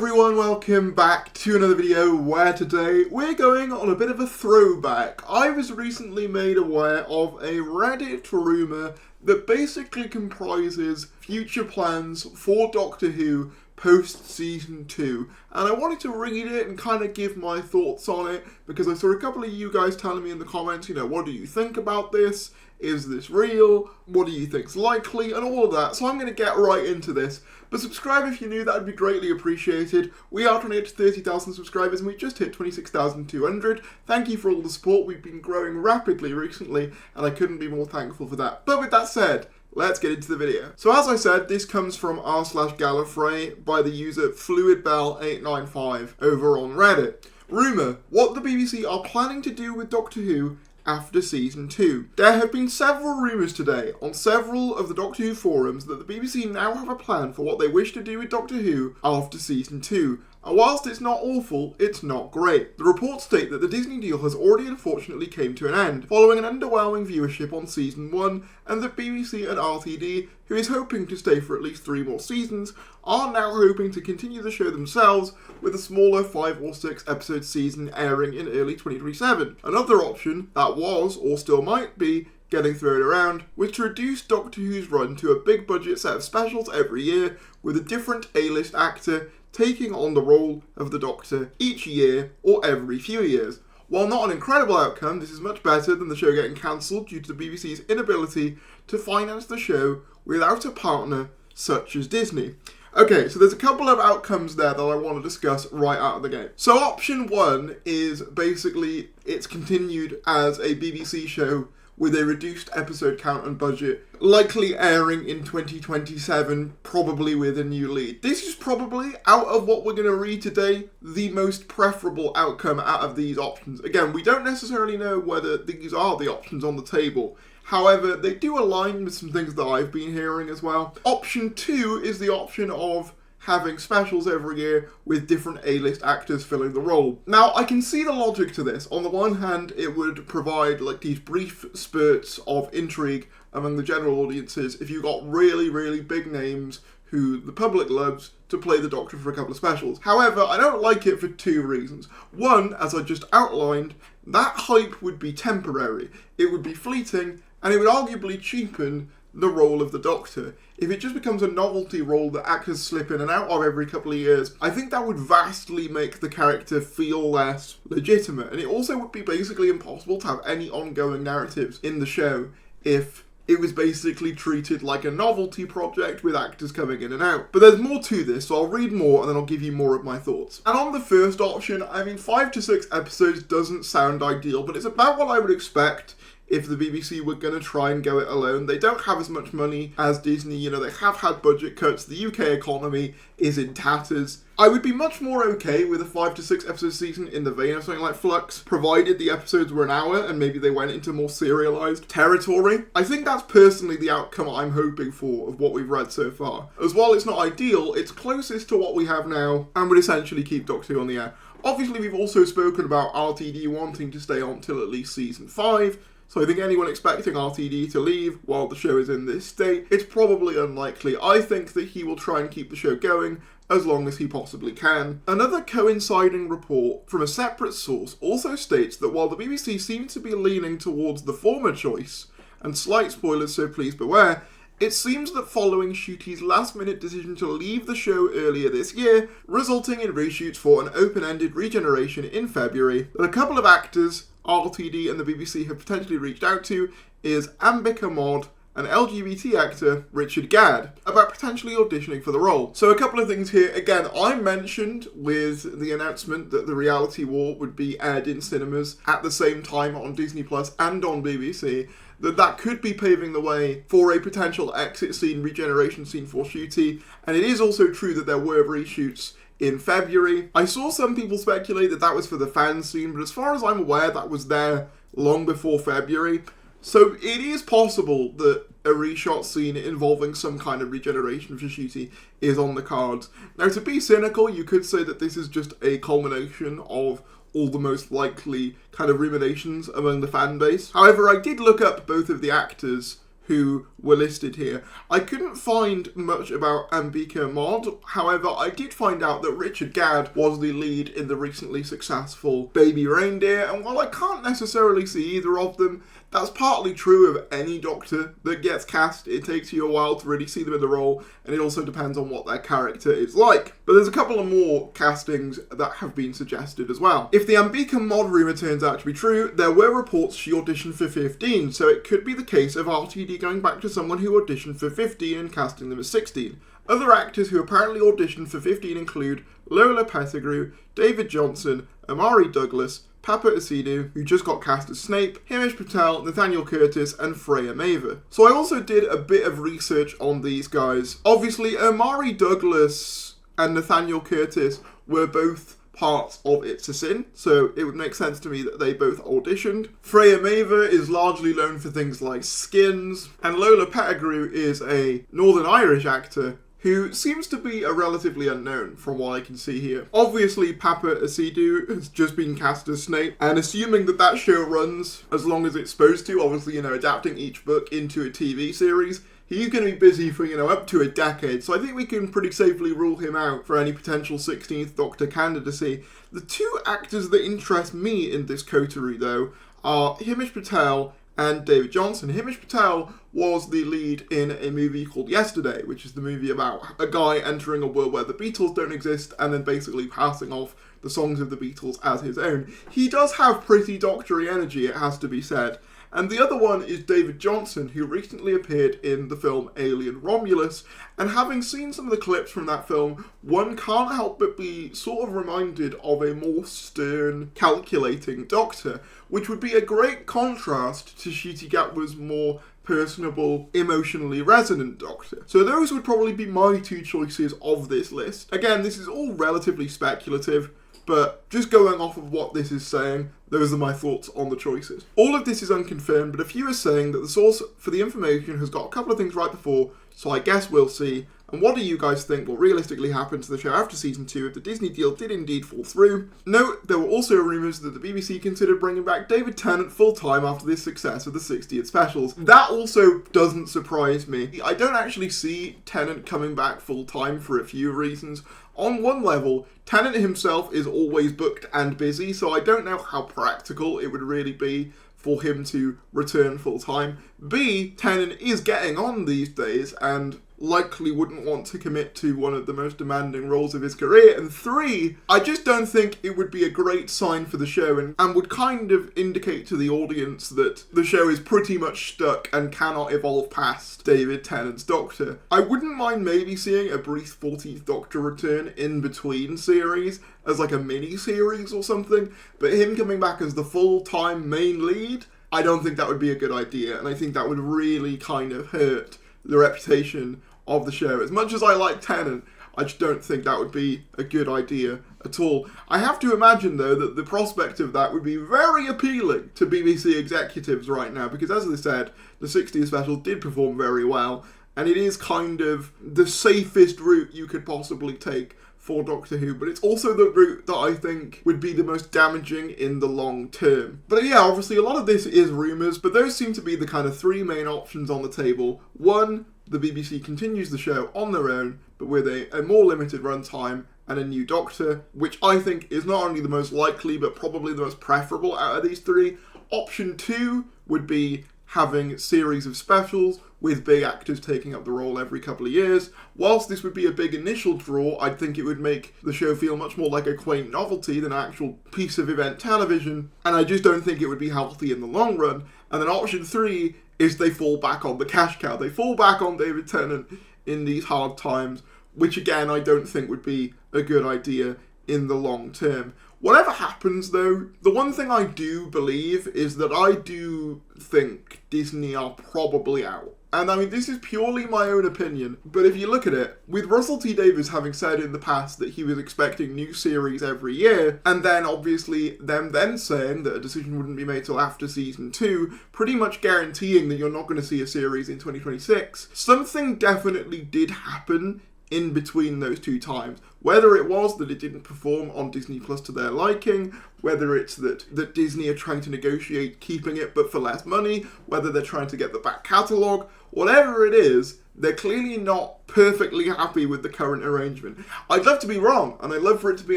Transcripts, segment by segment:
everyone, welcome back to another video where today we're going on a bit of a throwback. I was recently made aware of a Reddit rumour that basically comprises future plans for Doctor Who post season 2, and I wanted to read it and kind of give my thoughts on it because I saw a couple of you guys telling me in the comments, what do you think about this? Is this real? What do you think's likely? And all of that. So I'm going to get right into this. But subscribe if you're new, that would be greatly appreciated. We are trying to get to 30,000 subscribers and we just hit 26,200. Thank you for all the support. We've been growing rapidly recently and I couldn't be more thankful for that. But with that said, let's get into the video. So as I said, this comes from r/Gallifrey by the user FluidBell895 over on Reddit. Rumour: what the BBC are planning to do with Doctor Who after season 2. There have been several rumours today on several of the Doctor Who forums that the BBC now have a plan for what they wish to do with Doctor Who after season 2. And whilst it's not awful, it's not great. The reports state that the Disney deal has already unfortunately came to an end, following an underwhelming viewership on season 1, and that BBC and RTD, who is hoping to stay for at least 3 more seasons, are now hoping to continue the show themselves with a smaller 5 or 6 episode season airing in early 2027. Another option that was, or still might be, getting thrown around was to reduce Doctor Who's run to a big budget set of specials every year with a different A-list actor taking on the role of the Doctor each year or every few years. While not an incredible outcome, this is much better than the show getting cancelled due to the BBC's inability to finance the show without a partner such as Disney. Okay, so there's a couple of outcomes there that I want to discuss right out of the gate. So option 1 is basically it's continued as a BBC show with a reduced episode count and budget, likely airing in 2027, probably with a new lead. This is probably, out of what we're going to read today, the most preferable outcome out of these options. Again, we don't necessarily know whether these are the options on the table. However, they do align with some things that I've been hearing as well. Option 2 is the option of having specials every year with different A-list actors filling the role. Now, I can see the logic to this. On the one hand, it would provide these brief spurts of intrigue among the general audiences if you got really, really big names who the public loves to play the Doctor for a couple of specials. However, I don't like it for 2 reasons. One, as I just outlined, that hype would be temporary. It would be fleeting, and it would arguably cheapen the role of the Doctor. If it just becomes a novelty role that actors slip in and out of every couple of years, I think that would vastly make the character feel less legitimate. And it also would be basically impossible to have any ongoing narratives in the show if it was basically treated like a novelty project with actors coming in and out. But there's more to this, so I'll read more and then I'll give you more of my thoughts. And on the first option, 5 to 6 episodes doesn't sound ideal, but it's about what I would expect if the BBC were going to try and go it alone. They don't have as much money as Disney, they have had budget cuts, the UK economy is in tatters. I would be much more okay with a 5 to 6 episode season in the vein of something like Flux, provided the episodes were an hour and maybe they went into more serialised territory. I think that's personally the outcome I'm hoping for of what we've read so far. As while it's not ideal, it's closest to what we have now and would essentially keep Doctor Who on the air. Obviously, we've also spoken about RTD wanting to stay on till at least season 5, so I think anyone expecting RTD to leave while the show is in this state, it's probably unlikely. I think that he will try and keep the show going as long as he possibly can. Another coinciding report from a separate source also states that while the BBC seems to be leaning towards the former choice, and slight spoilers so please beware, it seems that following Ncuti's last-minute decision to leave the show earlier this year, resulting in reshoots for an open-ended regeneration in February, that a couple of actors RTD and the BBC have potentially reached out to is Ambika Mod and LGBT actor Richard Gadd about potentially auditioning for the role. So a couple of things here. Again, I mentioned with the announcement that the Reality War would be aired in cinemas at the same time on Disney Plus and on BBC, that could be paving the way for a potential exit scene, regeneration scene for Ncuti, and it is also true that there were reshoots in February. I saw some people speculate that that was for the fan scene, but as far as I'm aware, that was there long before February. So it is possible that a reshot scene involving some kind of regeneration for Ncuti is on the cards. Now, to be cynical, you could say that this is just a culmination of all the most likely kind of ruminations among the fan base. However, I did look up both of the actors who were listed here. I couldn't find much about Ambika Mod, however I did find out that Richard Gadd was the lead in the recently successful Baby Reindeer, and while I can't necessarily see either of them, that's partly true of any Doctor that gets cast. It takes you a while to really see them in the role, and it also depends on what their character is like. But there's a couple of more castings that have been suggested as well. If the Ambika Mod rumour turns out to be true, there were reports she auditioned for 15, so it could be the case of RTD going back to someone who auditioned for 15 and casting them as 16. Other actors who apparently auditioned for 15 include Lola Pettigrew, David Johnson, Amari Douglas, Papa Asidu, who just got cast as Snape, Hamish Patel, Nathaniel Curtis, and Freya Maver. So I also did a bit of research on these guys. Obviously, Amari Douglas and Nathaniel Curtis were both parts of It's a Sin, so it would make sense to me that they both auditioned. Freya Maver is largely known for things like Skins, and Lola Pettigrew is a Northern Irish actor who seems to be a relatively unknown from what I can see here. Obviously, Papa Asidu has just been cast as Snape, and assuming that that show runs as long as it's supposed to, obviously, adapting each book into a TV series, he's going to be busy for, up to a decade, so I think we can pretty safely rule him out for any potential 16th Doctor candidacy. The two actors that interest me in this coterie, though, are Hamish Patel and David Johnson. Hamish Patel was the lead in a movie called Yesterday, which is the movie about a guy entering a world where the Beatles don't exist and then basically passing off the songs of the Beatles as his own. He does have pretty doctory energy, it has to be said. And the other one is David Johnson, who recently appeared in the film Alien Romulus, and having seen some of the clips from that film, one can't help but be sort of reminded of a more stern, calculating Doctor, which would be a great contrast to Ncuti Gatwa's more personable, emotionally resonant Doctor. So those would probably be my two choices of this list. Again, this is all relatively speculative, but just going off of what this is saying, those are my thoughts on the choices. All of this is unconfirmed, but a few are saying that the source for the information has got a couple of things right before, so I guess we'll see. And what do you guys think will realistically happen to the show after season 2 if the Disney deal did indeed fall through? Note, there were also rumours that the BBC considered bringing back David Tennant full-time after the success of the 60th specials. That also doesn't surprise me. I don't actually see Tennant coming back full-time for a few reasons. On one level, Tennant himself is always booked and busy, so I don't know how practical it would really be for him to return full-time. B, Tennant is getting on these days and likely wouldn't want to commit to one of the most demanding roles of his career. And 3, I just don't think it would be a great sign for the show and would kind of indicate to the audience that the show is pretty much stuck and cannot evolve past David Tennant's Doctor. I wouldn't mind maybe seeing a brief 14th Doctor return in between series as like a mini-series or something, but him coming back as the full-time main lead, I don't think that would be a good idea, and I think that would really kind of hurt the reputation of the show. As much as I like Tennant, I just don't think that would be a good idea at all. I have to imagine, though, that the prospect of that would be very appealing to BBC executives right now, because as I said, the 60th special did perform very well, and it is kind of the safest route you could possibly take for Doctor Who, but it's also the route that I think would be the most damaging in the long term. But yeah, obviously a lot of this is rumours, but those seem to be the kind of 3 main options on the table. 1, the BBC continues the show on their own, but with a more limited runtime and a new Doctor, which I think is not only the most likely, but probably the most preferable out of these 3. Option 2 would be having series of specials with big actors taking up the role every couple of years. Whilst this would be a big initial draw, I think it would make the show feel much more like a quaint novelty than an actual piece of event television, and I just don't think it would be healthy in the long run. And then option 3 is they fall back on the cash cow. They fall back on David Tennant in these hard times, which again I don't think would be a good idea in the long term. Whatever happens, though, the one thing I do believe is that I do think Disney are probably out. And I mean, this is purely my own opinion, but if you look at it, with Russell T Davies having said in the past that he was expecting new series every year, and then obviously them then saying that a decision wouldn't be made till after season 2, pretty much guaranteeing that you're not going to see a series in 2026, something definitely did happen in between those two times. Whether it was that it didn't perform on Disney Plus to their liking, whether it's that Disney are trying to negotiate keeping it but for less money, whether they're trying to get the back catalogue, whatever it is, they're clearly not perfectly happy with the current arrangement. I'd love to be wrong, and I'd love for it to be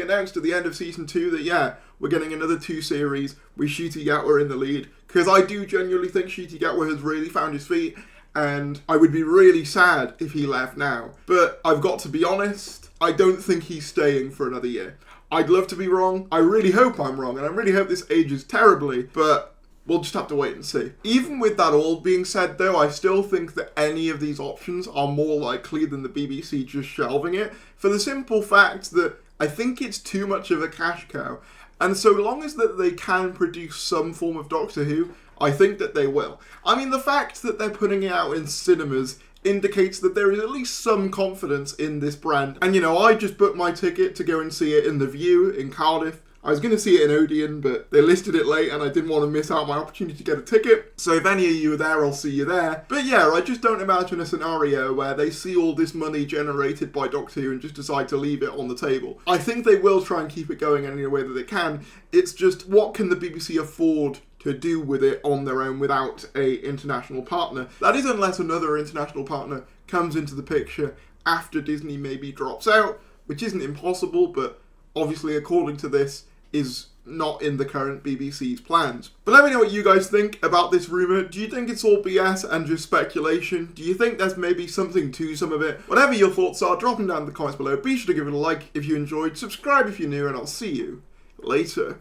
announced at the end of Season 2 that, yeah, we're getting another 2 series with Ncuti Gatwa in the lead, because I do genuinely think Ncuti Gatwa has really found his feet, and I would be really sad if he left now. But I've got to be honest, I don't think he's staying for another year. I'd love to be wrong, I really hope I'm wrong, and I really hope this ages terribly, but we'll just have to wait and see. Even with that all being said though, I still think that any of these options are more likely than the BBC just shelving it, for the simple fact that I think it's too much of a cash cow. And so long as that they can produce some form of Doctor Who, I think that they will. I mean, the fact that they're putting it out in cinemas indicates that there is at least some confidence in this brand. And you know, I just booked my ticket to go and see it in the View in Cardiff. I was going to see it in Odeon, but they listed it late and I didn't want to miss out my opportunity to get a ticket. So if any of you are there, I'll see you there. But yeah, I just don't imagine a scenario where they see all this money generated by Doctor Who and just decide to leave it on the table. I think they will try and keep it going in any way that they can. It's just, what can the BBC afford to do with it on their own without a international partner? That is unless another international partner comes into the picture after Disney maybe drops out, which isn't impossible, but obviously according to this is not in the current BBC's plans. But let me know what you guys think about this rumour. Do you think it's all BS and just speculation? Do you think there's maybe something to some of it? Whatever your thoughts are, drop them down in the comments below. Be sure to give it a like if you enjoyed, subscribe if you're new, and I'll see you later.